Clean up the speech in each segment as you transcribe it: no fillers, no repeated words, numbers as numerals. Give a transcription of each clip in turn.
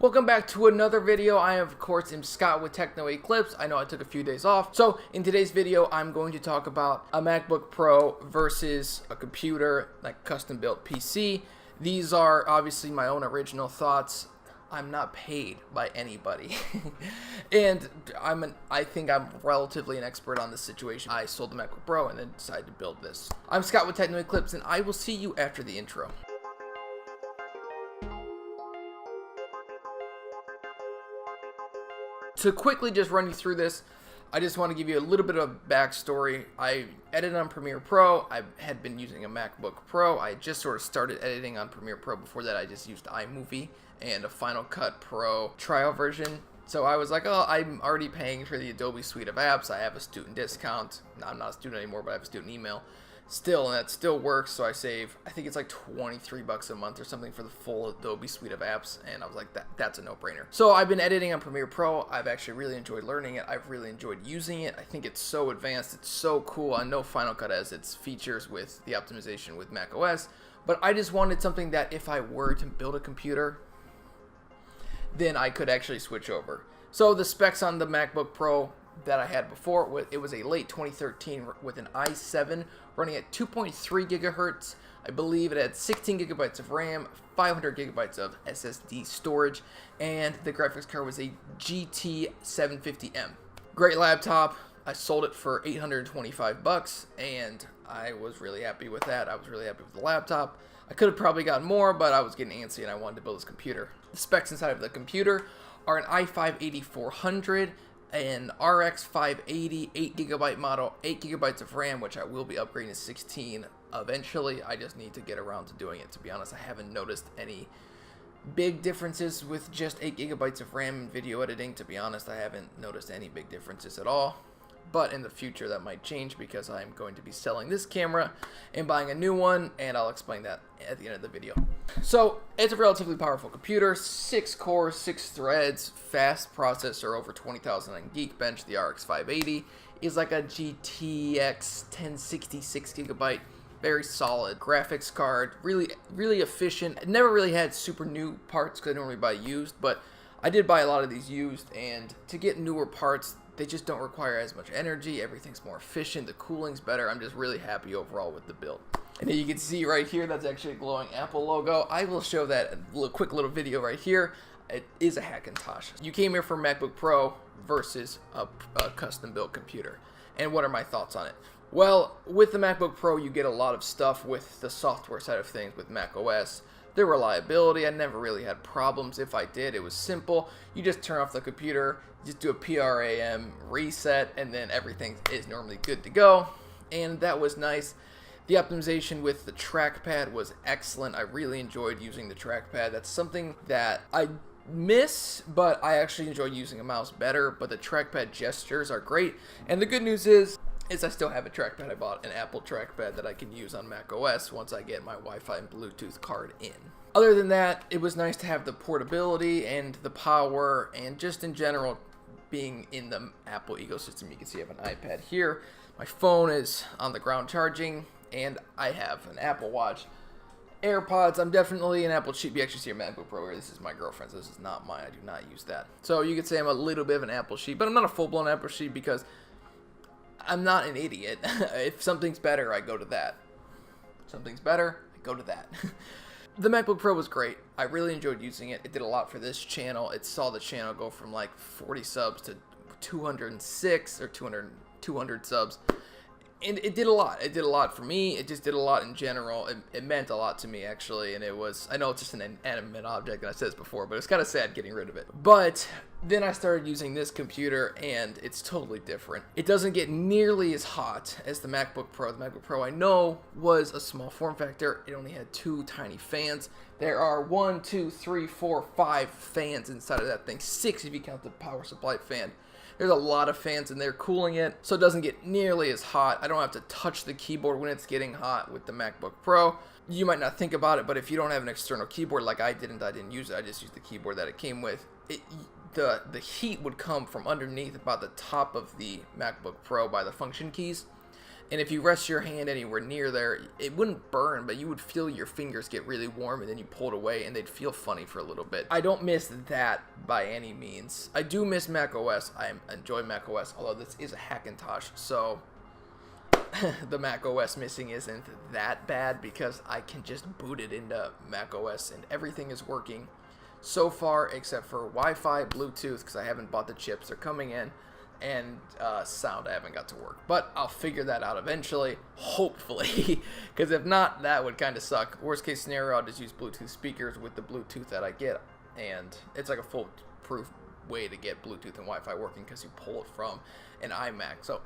Welcome back to another video. I of course am Scott with Techno Eclipse. I know I took a few days off. So in today's video, I'm going to talk about a MacBook Pro versus a computer, like custom built PC. These are obviously my own original thoughts. I'm not paid by anybody. And I think I'm relatively an expert on this situation. I sold the MacBook Pro and then decided to build this. I'm Scott with Techno Eclipse, and I will see you after the intro. To quickly just run you through this, I just want to give you a little bit of backstory. I edited on Premiere Pro. I had been using a MacBook Pro. I just sort of started editing on Premiere Pro. Before that, I just used iMovie and a Final Cut Pro trial version. So I was like, oh, I'm already paying for the Adobe suite of apps. I have a student discount. I'm not a student anymore, but I have a student email still, and that still works. So I save, I think it's like 23 bucks a month or something for the full Adobe suite of apps, and I was like, that's a no-brainer. So I've been editing on Premiere Pro. I've actually really enjoyed learning it. I've really enjoyed using it. I think it's so advanced. It's so cool. I know Final Cut has its features with the optimization with macOS, but I just wanted something that if I were to build a computer, then I could actually switch over. So the specs on the MacBook Pro that I had before, it was a late 2013 with an i7 running at 2.3 gigahertz. I believe it had 16 gigabytes of RAM, 500 gigabytes of SSD storage, and the graphics card was a GT 750M. Great laptop. I sold it for 825 bucks, and I was really happy with that. I was really happy with the laptop. I could have probably gotten more, but I was getting antsy and I wanted to build this computer. The specs inside of the computer are an i5-8400, an RX 580 8GB model, 8GB of RAM, which I will be upgrading to 16 eventually. I just need to get around to doing it. To be honest, I haven't noticed any big differences with just 8GB of RAM in video editing. To be honest, I haven't noticed any big differences at all. But in the future that might change because I'm going to be selling this camera and buying a new one, and I'll explain that at the end of the video. So it's a relatively powerful computer, 6 cores, 6 threads, fast processor, over 20,000 on Geekbench. The RX 580 is like a GTX 1066 gigabyte, very solid graphics card, really efficient. I never really had super new parts because I don't really buy used, but I did buy a lot of these used, and to get newer parts, they just don't require as much energy. Everything's more efficient. The cooling's better. I'm just really happy overall with the build. And you can see right here, that's actually a glowing Apple logo. I will show that in a quick little video right here. It is a Hackintosh. You came here for MacBook Pro versus a custom-built computer. And what are my thoughts on it? Well, with the MacBook Pro, you get a lot of stuff with the software side of things with macOS. The reliability, I never really had problems. If I did, it was simple. You just turn off the computer, just do a PRAM reset, and then everything is normally good to go. And that was nice. The optimization with the trackpad was excellent. I really enjoyed using the trackpad. That's something that I miss, but I actually enjoy using a mouse better. But the trackpad gestures are great. And the good news is I still have a trackpad. I bought an Apple trackpad that I can use on macOS once I get my Wi-Fi and Bluetooth card in. Other than that, it was nice to have the portability and the power, and just in general being in the Apple ecosystem. You can see I have an iPad here. My phone is on the ground charging, and I have an Apple Watch. AirPods, I'm definitely an Apple sheep. You actually see a MacBook Pro here. This is my girlfriend's. This is not mine. I do not use that. So you could say I'm a little bit of an Apple sheep, but I'm not a full-blown Apple sheep because I'm not an idiot. If something's better, I go to that. Something's better, I go to that. The MacBook Pro was great. I really enjoyed using it. It did a lot for this channel. It saw the channel go from like 40 subs to 206 or 200 subs. And it did a lot. It did a lot for me. It just did a lot in general. It meant a lot to me, actually. And it was, I know it's just an inanimate object, and I said this before, but it's kind of sad getting rid of it. But then I started using this computer, and it's totally different. It doesn't get nearly as hot as the MacBook Pro. The MacBook Pro, I know, was a small form factor. It only had 2 tiny fans. There are 1, 2, 3, 4, 5 fans inside of that thing. 6 if you count the power supply fan. There's a lot of fans in there cooling it, so it doesn't get nearly as hot. I don't have to touch the keyboard when it's getting hot with the MacBook Pro. You might not think about it, but if you don't have an external keyboard like I didn't use it. I just used the keyboard that it came with. The heat would come from underneath about the top of the MacBook Pro by the function keys, And if you rest your hand anywhere near there, it wouldn't burn, but you would feel your fingers get really warm, and then you pull it away and they'd feel funny for a little bit. I don't miss that by any means. I do miss macOS. I enjoy macOS, although this is a Hackintosh, so the macOS missing isn't that bad because I can just boot it into macOS and everything is working so far except for Wi-Fi, Bluetooth, because I haven't bought the chips. They're coming in. And sound I haven't got to work, but I'll figure that out eventually, hopefully, because if not, that would kind of suck. Worst case scenario, I'll just use Bluetooth speakers with the Bluetooth that I get, and it's like a foolproof way to get Bluetooth and Wi-Fi working because you pull it from an iMac. So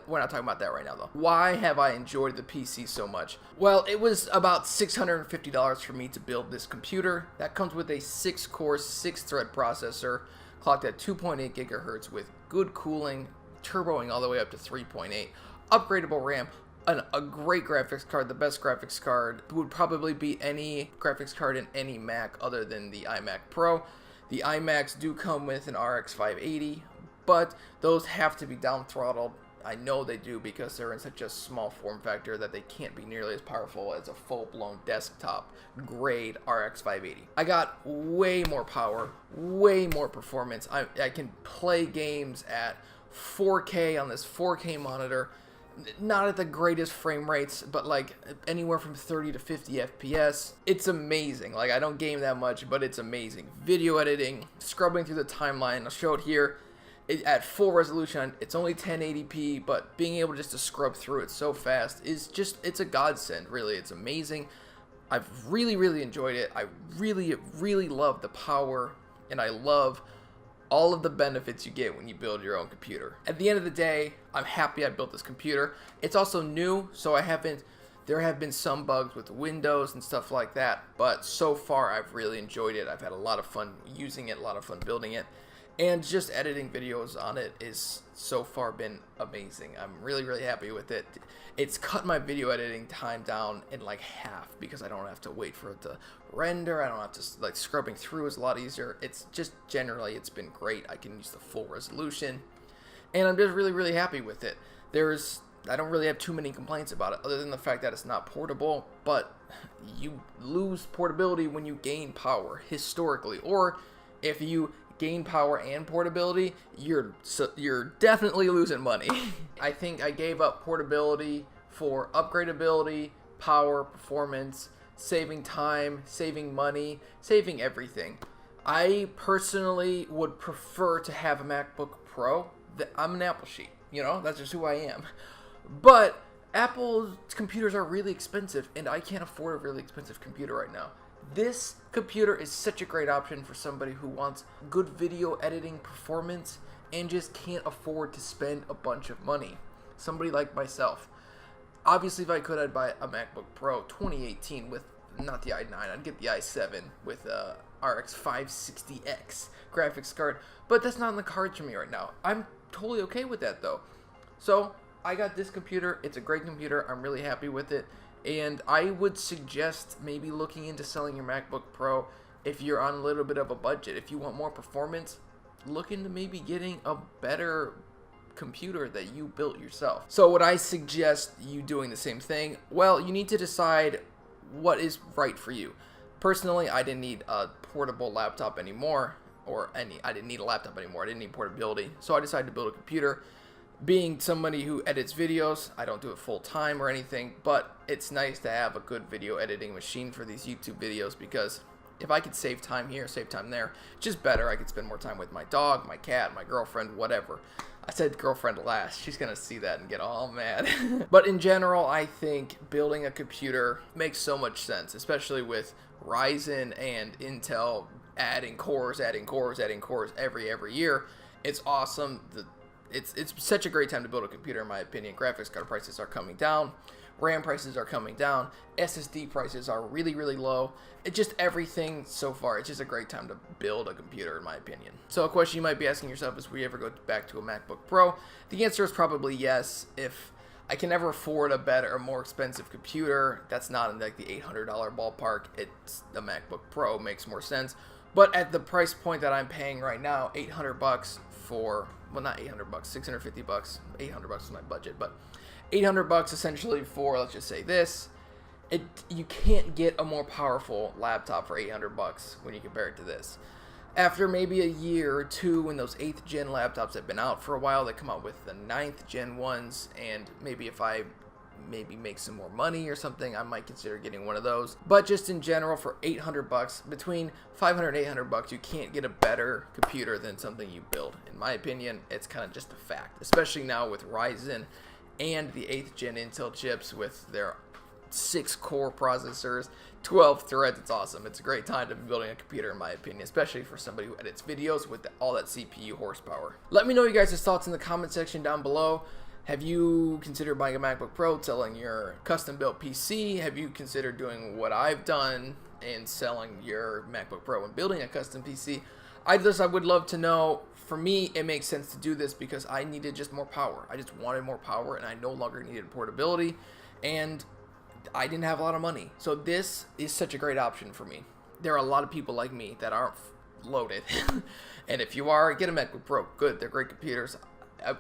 we're not talking about that right now, though. Why have I enjoyed the PC so much? Well, it was about $650 for me to build this computer. That comes with a 6-core, 6-thread processor, clocked at 2.8 gigahertz with good cooling, turboing all the way up to 3.8, upgradable RAM, a great graphics card. The best graphics card would probably be any graphics card in any Mac other than the iMac Pro. The iMacs do come with an RX 580, but those have to be down throttled. I know they do because they're in such a small form factor that they can't be nearly as powerful as a full-blown desktop grade RX 580. I got way more power, way more performance. I can play games at 4K on this 4K monitor, not at the greatest frame rates, but like anywhere from 30 to 50 FPS. It's amazing. Like, I don't game that much, but it's amazing. Video editing, scrubbing through the timeline, I'll show it here. At full resolution, it's only 1080p, but being able just to scrub through it so fast is just, it's a godsend, really. It's amazing. I've really enjoyed it. I really love the power, and I love all of the benefits you get when you build your own computer. At the end of the day, I'm happy I built this computer. It's also new, so there have been some bugs with Windows and stuff like that, but so far I've really enjoyed it. I've had a lot of fun using it, a lot of fun building it. And just editing videos on it is so far been amazing. I'm really happy with it. It's cut my video editing time down in like half because I don't have to wait for it to render. I don't have to, like, scrubbing through is a lot easier. It's just generally, it's been great. I can use the full resolution, and I'm just really happy with it. I don't really have too many complaints about it other than the fact that it's not portable, but you lose portability when you gain power historically, or if you gain power and portability, you're definitely losing money. I think I gave up portability for upgradability, power, performance, saving time, saving money, saving everything. I personally would prefer to have a MacBook Pro. I'm an Apple sheet, you know, that's just who I am. But Apple's computers are really expensive, and I can't afford a really expensive computer right now. This computer is such a great option for somebody who wants good video editing performance and just can't afford to spend a bunch of money. Somebody like myself. Obviously, if I could, I'd buy a MacBook Pro 2018 with not the i9. I'd get the i7 with a RX 560X graphics card, but that's not in the cards for me right now. I'm totally okay with that, though. So I got this computer. It's a great computer. I'm really happy with it. And I would suggest maybe looking into selling your MacBook Pro if you're on a little bit of a budget. If you want more performance, look into maybe getting a better computer that you built yourself. So would I suggest you doing the same thing? Well, you need to decide what is right for you. Personally, I didn't need a portable laptop anymore, I didn't need a laptop anymore. I didn't need portability. So I decided to build a computer. Being somebody who edits videos, I don't do it full time or anything, but it's nice to have a good video editing machine for these YouTube videos, because if I could save time here, save time there, just better. I could spend more time with my dog, my cat, my girlfriend, whatever. I said girlfriend last. She's going to see that and get all mad. But in general, I think building a computer makes so much sense, especially with Ryzen and Intel adding cores every year. It's awesome. It's such a great time to build a computer, in my opinion. Graphics card prices are coming down. RAM prices are coming down. SSD prices are really low. It's just everything so far. It's just a great time to build a computer, in my opinion. So a question you might be asking yourself is, will you ever go back to a MacBook Pro? The answer is probably yes. If I can never afford a better or more expensive computer that's not in like the $800 ballpark, it's the MacBook Pro makes more sense. But at the price point that I'm paying right now, $800 for, well, not $800, $650, $800 is my budget, but $800 essentially for, let's just say this. You can't get a more powerful laptop for $800 when you compare it to this. After maybe a year or two, when those 8th gen laptops have been out for a while, they come out with the 9th gen ones, and maybe if I make some more money or something, I might consider getting one of those. But just in general, for $800, between $500 and $800, you can't get a better computer than something you build. In my opinion, it's kind of just a fact, especially now with Ryzen and the 8th gen Intel chips with their 6-core processors, 12 threads. It's awesome. It's a great time to be building a computer, in my opinion, especially for somebody who edits videos with all that CPU horsepower. Let me know you guys' thoughts in the comment section down below. Have you considered buying a MacBook Pro, selling your custom-built PC? Have you considered doing what I've done and selling your MacBook Pro and building a custom PC? I would love to know. For me, it makes sense to do this because I needed just more power. I just wanted more power, and I no longer needed portability, and I didn't have a lot of money. So this is such a great option for me. There are a lot of people like me that aren't loaded. And if you are, get a MacBook Pro. Good, they're great computers.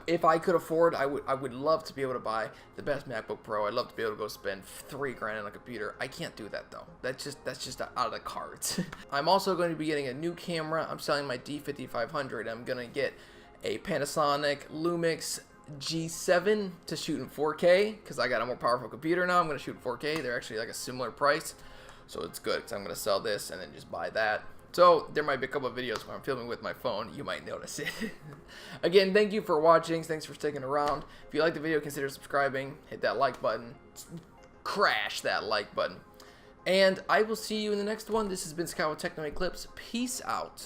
If I could afford, I would love to be able to buy the best MacBook Pro. I'd love to be able to go spend $3,000 on a computer. I can't do that though. That's just out of the cards. I'm also going to be getting a new camera. I'm selling my D5500. I'm gonna get a Panasonic Lumix G7 to shoot in 4K because I got a more powerful computer now. I'm gonna shoot 4K. They're actually like a similar price, so it's good because I'm gonna sell this and then just buy that. So there might be a couple of videos where I'm filming with my phone. You might notice it. Again, thank you for watching. Thanks for sticking around. If you like the video, consider subscribing. Hit that like button. Crash that like button. And I will see you in the next one. This has been Scott with Techno Eclipse. Peace out.